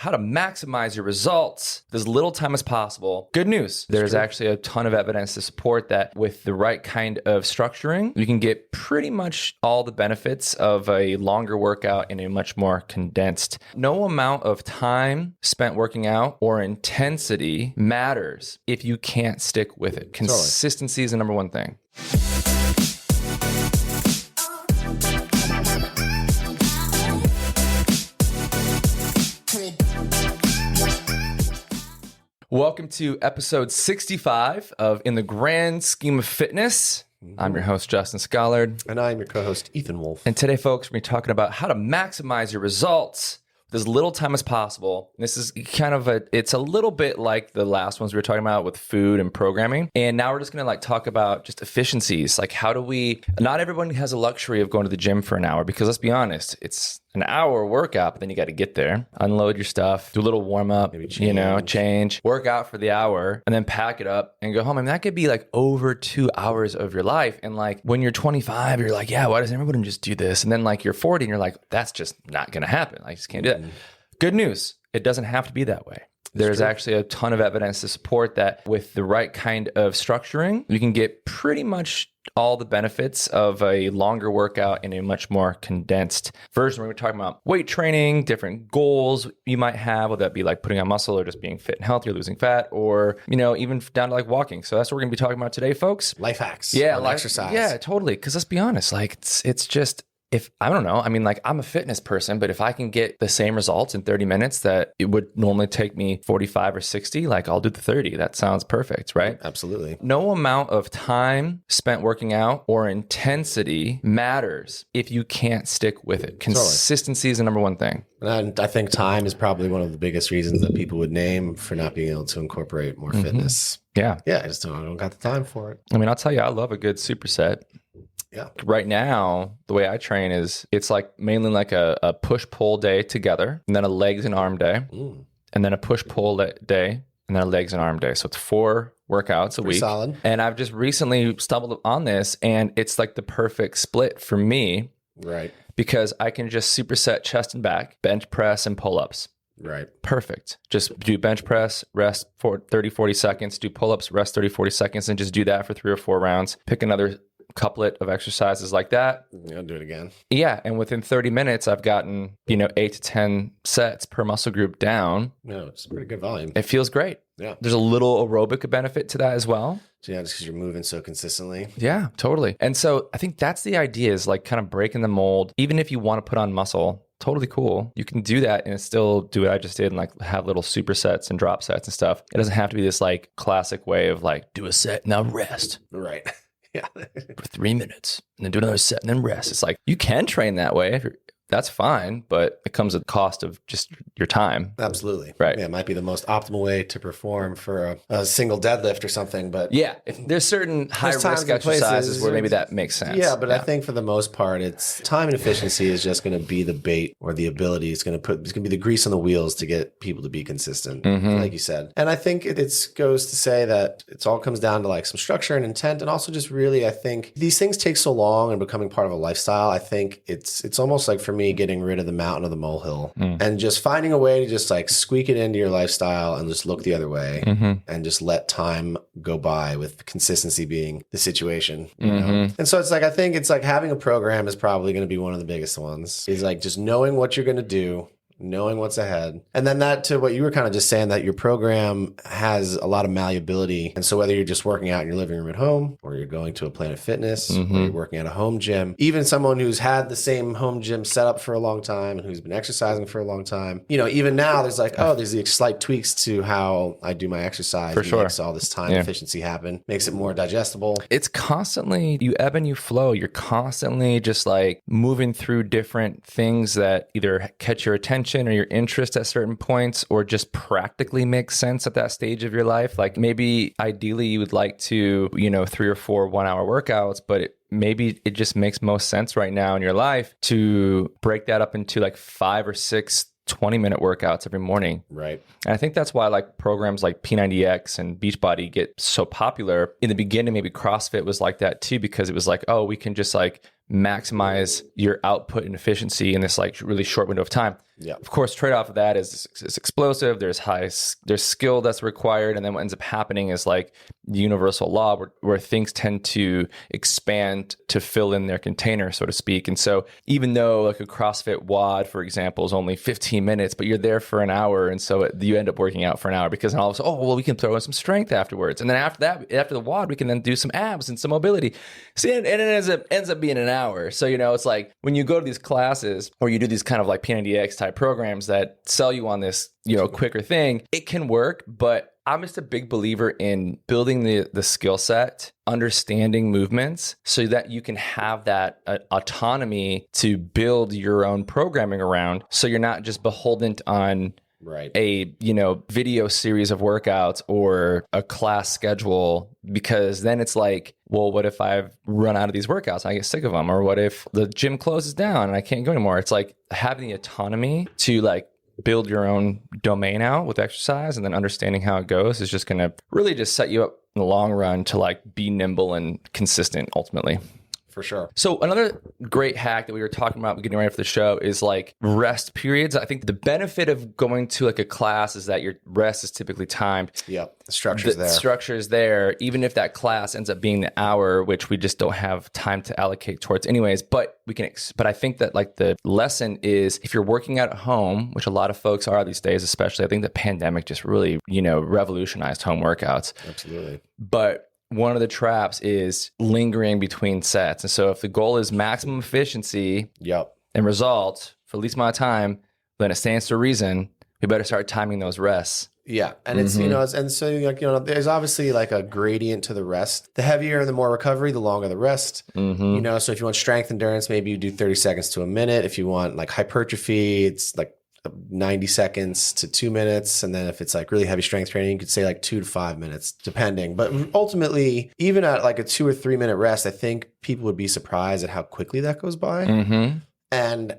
how to maximize your results with as little time as possible. Good news. There's actually a ton of evidence to support that with the right kind of structuring, you can get pretty much all the benefits of a longer workout in a much more condensed. No amount of time spent working out or intensity matters if you can't stick with it. Consistency is the number one thing. Welcome to episode 65 of In the Grand Scheme of Fitness. I'm your host, Justin Schollard. And I'm your co-host, Ethan Wolf. And today, folks, we're talking about how to maximize your results with as little time as possible. This is kind of it's a little bit like the last ones we were talking about with food and programming. And now we're just going to talk about just efficiencies. Not everyone has a luxury of going to the gym for an hour because let's be honest, it's an hour workout, but then you got to get there, unload your stuff, do a little warm up, change, work out for the hour, and then pack it up and go home. I mean, that could be over 2 hours of your life. And when you're 25, you're like, yeah, why doesn't everyone just do this? And then you're 40 and you're like, that's just not going to happen. I just can't do that. Good news. It doesn't have to be that way. There's actually a ton of evidence to support that with the right kind of structuring, you can get pretty much all the benefits of a longer workout in a much more condensed version. We're talking about weight training, different goals you might have, whether that be putting on muscle or just being fit and healthy or losing fat or, even down to walking. So that's what we're going to be talking about today, folks. Life hacks. Yeah. Exercise. Yeah, totally. Because let's be honest, it's just... I don't know, I'm a fitness person, but if I can get the same results in 30 minutes that it would normally take me 45 or 60, I'll do the 30. That sounds perfect, right? Absolutely. No amount of time spent working out or intensity matters if you can't stick with it. Consistency is the number one thing. And I think time is probably one of the biggest reasons that people would name for not being able to incorporate more fitness. Yeah. Yeah, I don't got the time for it. I'll tell you, I love a good superset. Yeah. Right now, the way I train is it's mainly a push-pull day together, and then a legs and arm day, and then a push-pull day, and then a legs and arm day. So it's 4 workouts a week. Solid. And I've just recently stumbled on this, and it's the perfect split for me. Right. Because I can just superset chest and back, bench press, and pull-ups. Right. Perfect. Just do bench press, rest for 30, 40 seconds, do pull-ups, rest 30, 40 seconds, and just do that for 3 or 4 rounds. Pick another couplet of exercises like that. I'll do it again. Yeah. And within 30 minutes, I've gotten, 8 to 10 sets per muscle group down. No, it's a pretty good volume. It feels great. Yeah. There's a little aerobic benefit to that as well. So just because you're moving so consistently. Yeah, totally. And so I think that's the idea is kind of breaking the mold. Even if you want to put on muscle, totally cool. You can do that and still do what I just did and have little supersets and drop sets and stuff. It doesn't have to be this classic way of do a set, now rest. Right. Yeah. For 3 minutes and then do another set and then rest. It's you can train that way. That's fine, but it comes at the cost of just your time. Absolutely. Right. Yeah, it might be the most optimal way to perform for a single deadlift or something, but yeah, there's certain high risk exercises where maybe that makes sense. Yeah, but I think for the most part, it's time and efficiency is just going to be the bait or the ability. It's going to be the grease on the wheels to get people to be consistent, like you said. And I think it goes to say that it all comes down to some structure and intent, and also just really, I think these things take so long and becoming part of a lifestyle. I think it's almost for me getting rid of the mountain of the molehill and just finding a way to just squeak it into your lifestyle and just look the other way and just let time go by with consistency being the situation, you know? And so it's I think it's having a program is probably going to be one of the biggest ones is just knowing what you're going to do, knowing what's ahead. And then that to what you were kind of just saying, that your program has a lot of malleability. And so whether you're just working out in your living room at home, or you're going to a Planet Fitness, or you're working at a home gym, even someone who's had the same home gym set up for a long time and who's been exercising for a long time, even now there's there's these slight tweaks to how I do my exercise. For sure. Makes all this time efficiency happen, makes it more digestible. It's constantly, you ebb and you flow. You're constantly just moving through different things that either catch your attention or your interest at certain points, or just practically make sense at that stage of your life. Maybe ideally you would like to, 3 or 4 1-hour workouts, but maybe it just makes most sense right now in your life to break that up into 5 or 6 20-minute workouts every morning. Right. And I think that's why programs like P90X and Beachbody get so popular. In the beginning, maybe CrossFit was like that too, because it was we can just maximize your output and efficiency in this like really short window of time. Yeah. Of course, trade-off of that is it's explosive. There's skill that's required. And then what ends up happening is like the universal law where things tend to expand to fill in their container, so to speak. And so even though like a CrossFit WOD, for example, is only 15 minutes, but you're there for an hour. And so you end up working out for an hour because then all of a sudden, oh, well, we can throw in some strength afterwards. And then after that, after the WOD, we can then do some abs and some mobility. See, and it ends up being an hour. So, it's like when you go to these classes or you do these kind of like P90X type programs that sell you on this, quicker thing, it can work, but I'm just a big believer in building the skill set, understanding movements so that you can have that autonomy to build your own programming around. So you're not just beholden on a video series of workouts or a class schedule, because then it's like, well, what if I've run out of these workouts and I get sick of them? Or what if the gym closes down and I can't go anymore? It's like having the autonomy to like build your own domain out with exercise and then understanding how it goes is just going to really just set you up in the long run to like be nimble and consistent ultimately. For sure. So another great hack that we were talking about getting ready for the show is like rest periods. I think the benefit of going to like a class is that your rest is typically timed. Yeah, the structure's there. The structure is there, even if that class ends up being the hour, which we just don't have time to allocate towards anyways. But we can. But I think that like the lesson is if you're working out at home, which a lot of folks are these days, especially, I think the pandemic just really revolutionized home workouts. Absolutely. But one of the traps is lingering between sets. And so if the goal is maximum efficiency and results for the least amount of time, then it stands to reason we better start timing those rests. Yeah. And it's, and so like, there's obviously like a gradient to the rest. The heavier and the more recovery, the longer the rest. So if you want strength endurance, maybe you do 30 seconds to a minute. If you want like hypertrophy, it's like 90 seconds to 2 minutes. And then if it's like really heavy strength training, you could say like 2 to 5 minutes, depending. But ultimately, even at like a 2 or 3 minute rest, I think people would be surprised at how quickly that goes by. And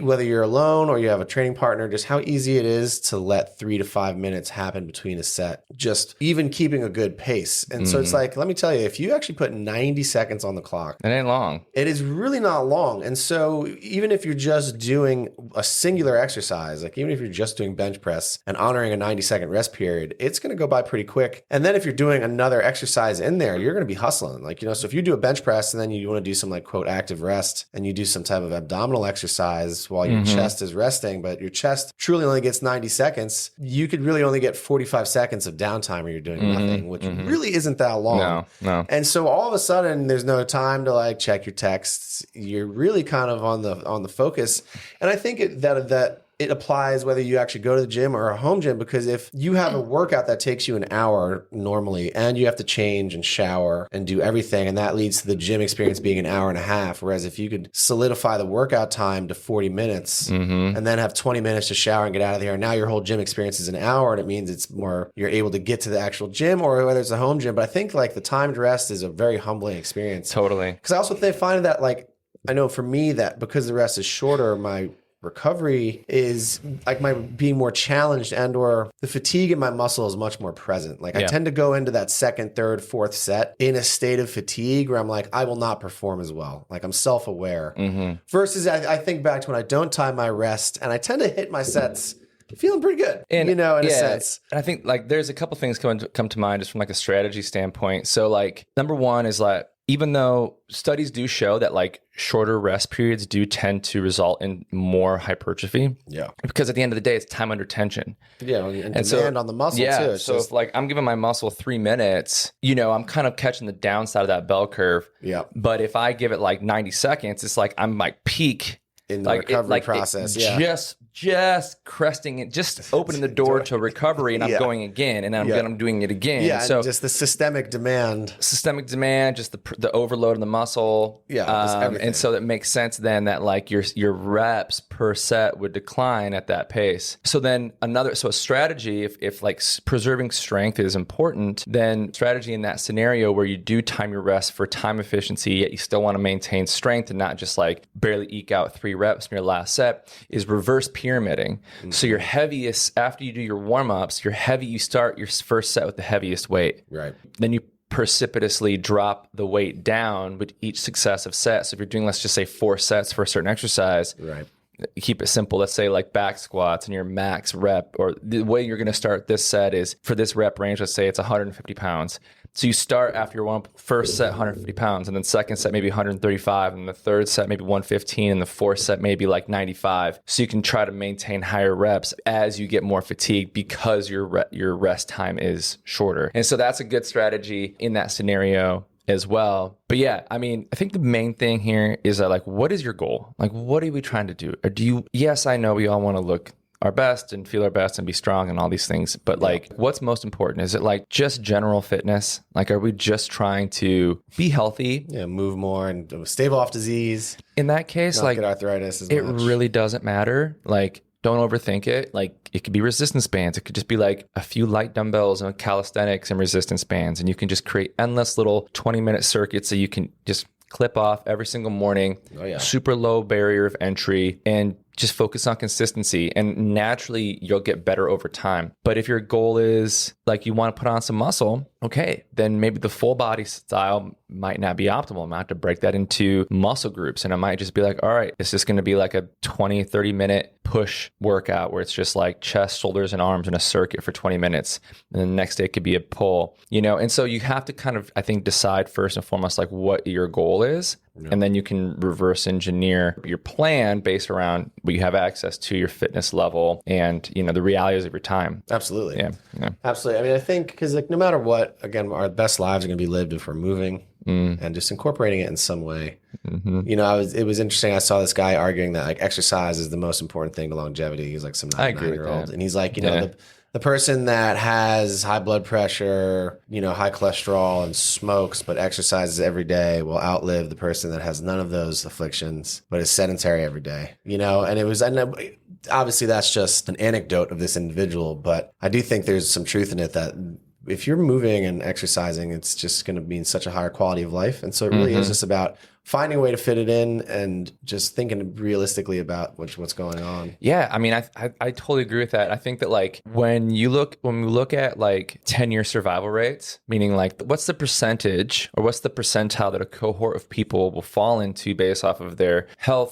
whether you're alone or you have a training partner, just how easy it is to let 3 to 5 minutes happen between a set, just even keeping a good pace. And so it's like, let me tell you, if you actually put 90 seconds on the clock, it ain't long. It is really not long. And so even if you're just doing a singular exercise, like even if you're just doing bench press and honoring a 90-second rest period, it's going to go by pretty quick. And then if you're doing another exercise in there, you're going to be hustling. Like, so if you do a bench press and then you want to do some like quote active rest and you do some type of abdominal exercise while your chest is resting, but your chest truly only gets 90 seconds, you could really only get 45 seconds of downtime where you're doing nothing, which really isn't that long. No. And so all of a sudden there's no time to like check your texts. You're really kind of on the focus. And I think that it applies whether you actually go to the gym or a home gym, because if you have a workout that takes you an hour normally and you have to change and shower and do everything, and that leads to the gym experience being an hour and a half, whereas if you could solidify the workout time to 40 minutes and then have 20 minutes to shower and get out of there, and now your whole gym experience is an hour, and it means it's more, you're able to get to the actual gym or whether it's a home gym. But I think like the timed rest is a very humbling experience. Totally. Because I also find that like, I know for me that because the rest is shorter, my recovery is like my being more challenged, and or the fatigue in my muscle is much more present. Like I tend to go into that second, third, fourth set in a state of fatigue where I'm like, I will not perform as well. Like I'm self-aware versus I think back to when I don't time my rest and I tend to hit my sets feeling pretty good, in a sense. And I think like there's a couple things come to mind just from like a strategy standpoint. So like number one is like, even though studies do show that like shorter rest periods do tend to result in more hypertrophy. Yeah. Because at the end of the day, it's time under tension. Yeah. And demand on the muscle too. It's so if like I'm giving my muscle 3 minutes, I'm kind of catching the downside of that bell curve. Yeah. But if I give it like 90 seconds, it's like I'm like peak in the recovery process. Just cresting it, just opening the door to recovery, and I'm going again, and then I'm doing it again. Yeah, so just the systemic demand, just the overload of the muscle. And so it makes sense then that like your reps per set would decline at that pace. So then a strategy, if like preserving strength is important, then strategy in that scenario where you do time your rest for time efficiency, yet you still want to maintain strength and not just like barely eke out 3 reps in your last set, is reverse pyramiding. So your heaviest, after you do your warm-ups, you start your first set with the heaviest weight. Right. Then you precipitously drop the weight down with each successive set. So if you're doing, let's just say 4 sets for a certain exercise, Right. keep it simple. Let's say like back squats and your max rep, or the way you're going to start this set is for this rep range, let's say it's 150 pounds. So you start after your first set 150 pounds, and then second set maybe 135, and the third set maybe 115, and the fourth set maybe like 95. So you can try to maintain higher reps as you get more fatigued because your rest time is shorter. And so that's a good strategy in that scenario as well. But yeah, I mean, I think the main thing here is that, like, what is your goal? Like, what are we trying to do? Or yes, I know we all want to look our best and feel our best and be strong and all these things. But like, what's most important? Is it like just general fitness? Like, are we just trying to be healthy? Yeah, move more and stave off disease. In that case, not like get arthritis as it much. really doesn't matter. Like, don't overthink it. Like, it could be resistance bands. It could just be like a few light dumbbells and calisthenics and resistance bands. And you can just create endless little 20-minute circuits that you can just clip off every single morning. Oh, yeah. Super low barrier of entry, and just focus on consistency, and naturally you'll get better over time. But if your goal is like you want to put on some muscle, okay, then maybe the full body style might not be optimal. I might have to break that into muscle groups, and I might just be like, all right, it's just going to be like a 20-30 minute push workout where it's just like chest, shoulders, and arms in a circuit for 20 minutes. And the next day it could be a pull, and so you have to kind of, I think, decide first and foremost like what your goal is. Yeah. And then you can reverse engineer your plan based around what you have access to, your fitness level, and the realities of your time. Absolutely. Yeah. Absolutely. I mean, I think because like no matter what, again, our best lives are going to be lived if we're moving and just incorporating it in some way. Mm-hmm. It was interesting. I saw this guy arguing that like exercise is the most important thing to longevity. He's like some 99-year-old, and he's like, the person that has high blood pressure, high cholesterol and smokes, but exercises every day will outlive the person that has none of those afflictions, but is sedentary every day, and obviously that's just an anecdote of this individual, but I do think there's some truth in it that if you're moving and exercising, it's just going to mean such a higher quality of life. And so it really is just about finding a way to fit it in and just thinking realistically about what's going on. Yeah. I mean, I totally agree with that. I think that like when we look at like 10-year survival rates, meaning like what's the percentage or what's the percentile that a cohort of people will fall into based off of their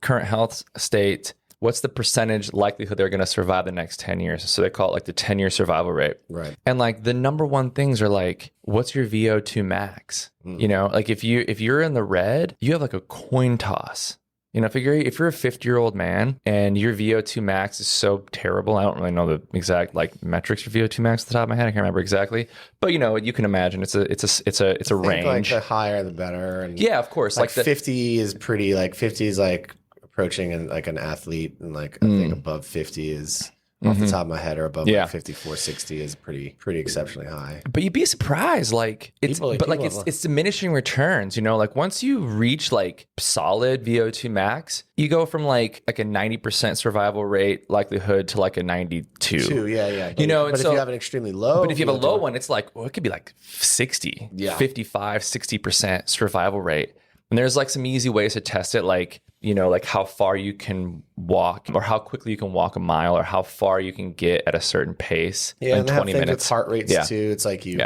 current health state, what's the percentage likelihood they're going to survive the next 10 years? So they call it like the 10-year survival rate. Right. And like the number one things are like, what's your VO2 max? Like if you're in the red, you have like a coin toss. If you're a 50-year-old man and your VO2 max is so terrible, I don't really know the exact like metrics for VO2 max at the top of my head. I can't remember exactly, but you can imagine it's a range. Like the higher the better. And yeah, of course. Like 50 is pretty. Like 50 is like approaching an athlete, and like I think above 50 is off the top of my head, or above like 54, 60 is pretty exceptionally high. But you'd be surprised, like it's diminishing returns. Like once you reach like solid VO2 max, you go from like a 90% survival rate likelihood to like a 92. Yeah. But if you have an extremely low, but if you have a low one, it's like it could be like 60, 55, 60% survival rate. And there's like some easy ways to test it, like like how far you can walk, or how quickly you can walk a mile, or how far you can get at a certain pace in 20 minutes. With heart rates too. It's like you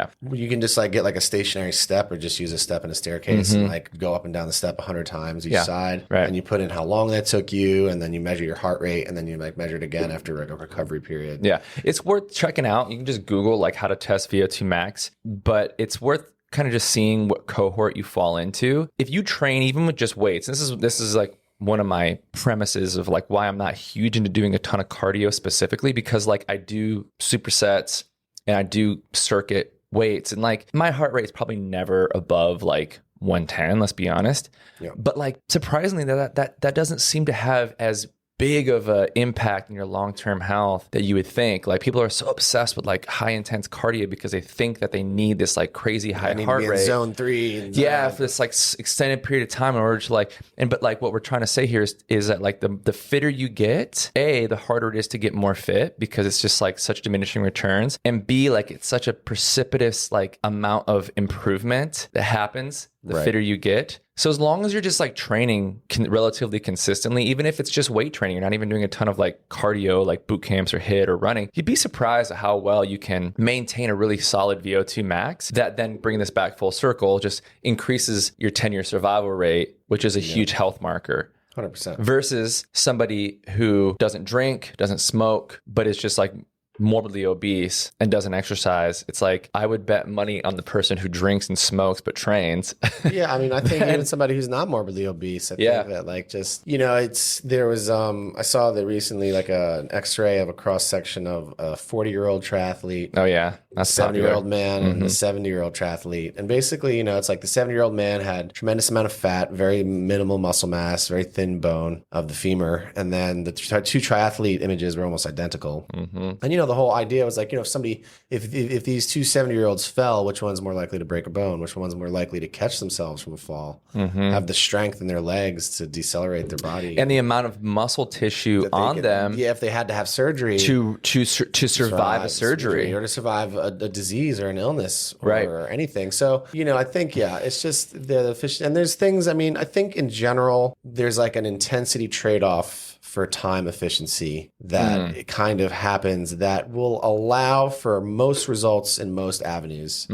can just like get like a stationary step, or just use a step and a staircase and like go up and down the step 100 times each side. Right. And you put in how long that took you, and then you measure your heart rate, and then you like measure it again after like a recovery period. Yeah. It's worth checking out. You can just Google like how to test VO2 max, but it's worth kind of just seeing what cohort you fall into. If you train even with just weights, this is like one of my premises of like why I'm not huge into doing a ton of cardio specifically, because like I do supersets and I do circuit weights, and like my heart rate is probably never above like 110, let's be honest. Yeah. But like surprisingly that doesn't seem to have as big of an impact in your long-term health that you would think. Like people are so obsessed with like high intense cardio because they think that they need this like crazy high heart rate, zone 3 for this like extended period of time in order to like, but like what we're trying to say here is that like the fitter you get, the harder it is to get more fit, because it's just like such diminishing returns, and B, like it's such a precipitous like amount of improvement that happens the Right. fitter you get. So as long as you're just like training relatively consistently, even if it's just weight training, you're not even doing a ton of like cardio, like boot camps or HIIT or running, you'd be surprised at how well you can maintain a really solid VO2 max that then, bringing this back full circle, just increases your 10-year survival rate, which is a huge health marker. 100%. Versus somebody who doesn't drink, doesn't smoke, but is just like morbidly obese and doesn't exercise. It's like, I would bet money on the person who drinks and smokes but trains. Yeah, I mean, I think even somebody who's not morbidly obese, I think that like just, there was, I saw that recently, like an x-ray of a cross section of a 40-year-old triathlete. Oh yeah. That's 70-year-old man and a 70-year-old triathlete. And basically, it's like the 70-year-old man had tremendous amount of fat, very minimal muscle mass, very thin bone of the femur. And then the two triathlete images were almost identical. And, the whole idea was like, if these two 70-year-olds fell, which one's more likely to break a bone? Which one's more likely to catch themselves from a fall? Have the strength in their legs to decelerate their body? And the amount of muscle tissue on them. Yeah, if they had to have surgery. To survive a surgery. Or to survive a disease or an illness or Right. anything. So, I think, it's just the fish. And there's things, I think in general, there's like an intensity trade-off for time efficiency that it kind of happens that will allow for most results in most avenues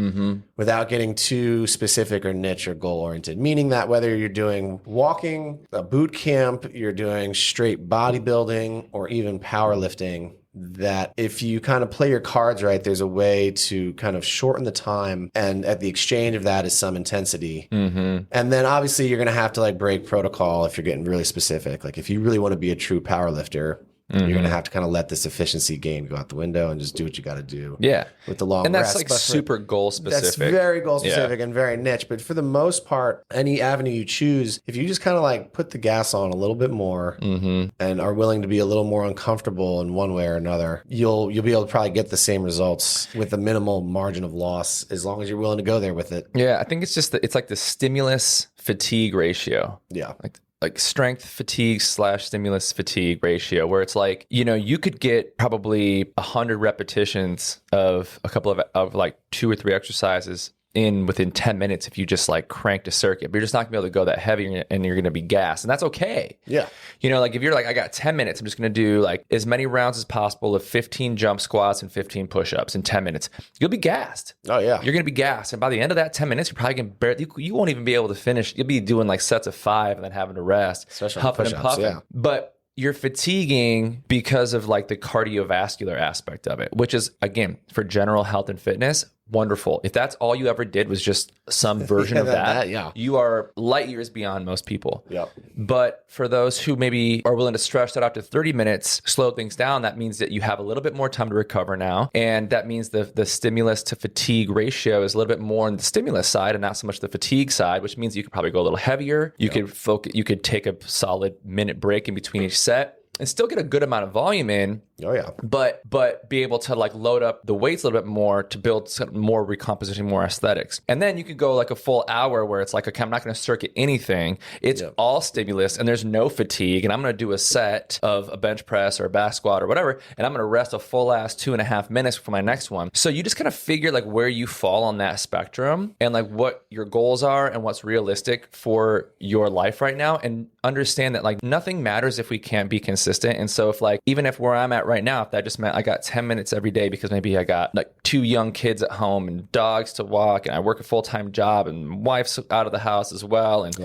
without getting too specific or niche or goal oriented. Meaning that whether you're doing walking, a boot camp, you're doing straight bodybuilding, or even powerlifting, that if you kind of play your cards right, there's a way to kind of shorten the time, and at the exchange of that is some intensity. And then obviously you're going to have to like break protocol if you're getting really specific. Like if you really want to be a true power lifter, you're going to have to kind of let this efficiency game go out the window and just do what you got to do. Yeah. With the long And that's rest. like But super goal specific. That's very goal specific and very niche. But for the most part, any avenue you choose, if you just kind of like put the gas on a little bit more and are willing to be a little more uncomfortable in one way or another, you'll be able to probably get the same results with a minimal margin of loss as long as you're willing to go there with it. Yeah, I think it's just it's like the stimulus fatigue ratio. Yeah. Like strength fatigue / stimulus fatigue ratio, where it's like, you could get probably 100 repetitions of a couple of like 2 or 3 exercises within 10 minutes if you just like cranked a circuit, but you're just not gonna be able to go that heavy and you're gonna be gassed, and that's okay. Yeah. Like if you're like, I got 10 minutes, I'm just gonna do like as many rounds as possible of 15 jump squats and 15 push-ups in 10 minutes. You'll be gassed. Oh yeah. You're gonna be gassed, and by the end of that 10 minutes, you're probably gonna barely, you won't even be able to finish. You'll be doing like sets of 5 and then having to rest, Especially on huffing and push-ups, puffing. yeah. But you're fatiguing because of like the cardiovascular aspect of it, which is, again, for general health and fitness, wonderful. If that's all you ever did was just some version of that, you are light years beyond most people. Yep. But for those who maybe are willing to stretch that out to 30 minutes, slow things down, that means that you have a little bit more time to recover now. And that means the stimulus to fatigue ratio is a little bit more on the stimulus side and not so much the fatigue side, which means you could probably go a little heavier. You could focus, you could take a solid minute break in between each set and still get a good amount of volume in. Oh yeah. But be able to like load up the weights a little bit more to build some more recomposition, more aesthetics. And then you could go like a full hour where it's like, okay, I'm not going to circuit anything. It's all stimulus and there's no fatigue. And I'm going to do a set of a bench press or a back squat or whatever. And I'm going to rest a full ass 2.5 minutes for my next one. So you just kind of figure like where you fall on that spectrum and like what your goals are and what's realistic for your life right now. And understand that like nothing matters if we can't be consistent. And so if like, even if where I'm at right now, if that just meant I got 10 minutes every day because maybe I got like 2 young kids at home and dogs to walk and I work a full-time job and wife's out of the house as well. And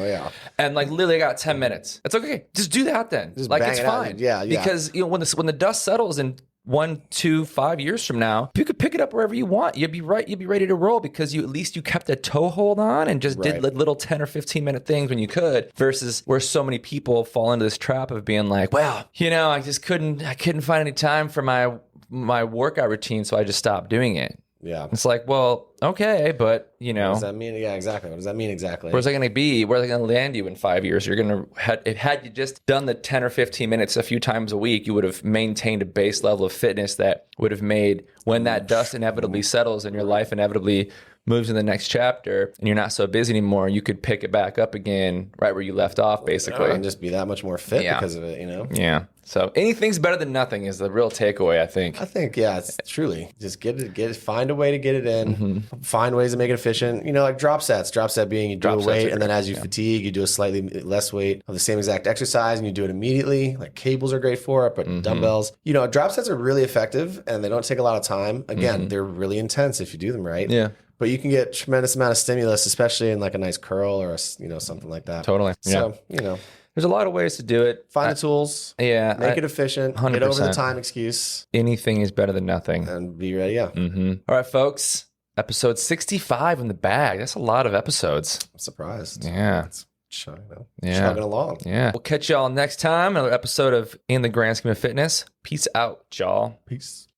and like literally I got 10 minutes. It's okay. Just do that then. Just like bang it's it out. fine. Yeah. Because when the dust settles and 1, 2, 5 years from now, you could pick it up wherever you want. You'll be right. You'll be ready to roll because at least you kept a toehold on and just did little 10 or 15 minute things when you could, versus where so many people fall into this trap of being like, well, I couldn't find any time for my workout routine. So I just stopped doing it. Yeah. It's like, well, okay, but What does that mean? Yeah, exactly. What does that mean exactly? Where's that going to be? Where's it going to land you in 5 years? You're going to, had you just done the 10 or 15 minutes a few times a week, you would have maintained a base level of fitness that would have made when that dust inevitably settles and your life inevitably moves to the next chapter and you're not so busy anymore, you could pick it back up again right where you left off, basically. And just be that much more fit because of it, Yeah. So anything's better than nothing is the real takeaway, I think. I think, yeah, it's truly just get it, find a way to get it in, find ways to make it efficient. Like drop sets. Drop set being you do a weight, and then as you fatigue, you do a slightly less weight of the same exact exercise, and you do it immediately. Like cables are great for it, but dumbbells. Drop sets are really effective, and they don't take a lot of time. Again, they're really intense if you do them right. Yeah. But you can get tremendous amount of stimulus, especially in like a nice curl or something like that. Totally. So there's a lot of ways to do it. Find the tools. Yeah. Make it efficient. 100%. Get over the time excuse. Anything is better than nothing. And be ready. Yeah. All right, folks. Episode 65 in the bag. That's a lot of episodes. I'm surprised. Yeah. It's chugging along. Yeah. We'll catch y'all next time. Another episode of In the Grand Scheme of Fitness. Peace out, y'all. Peace.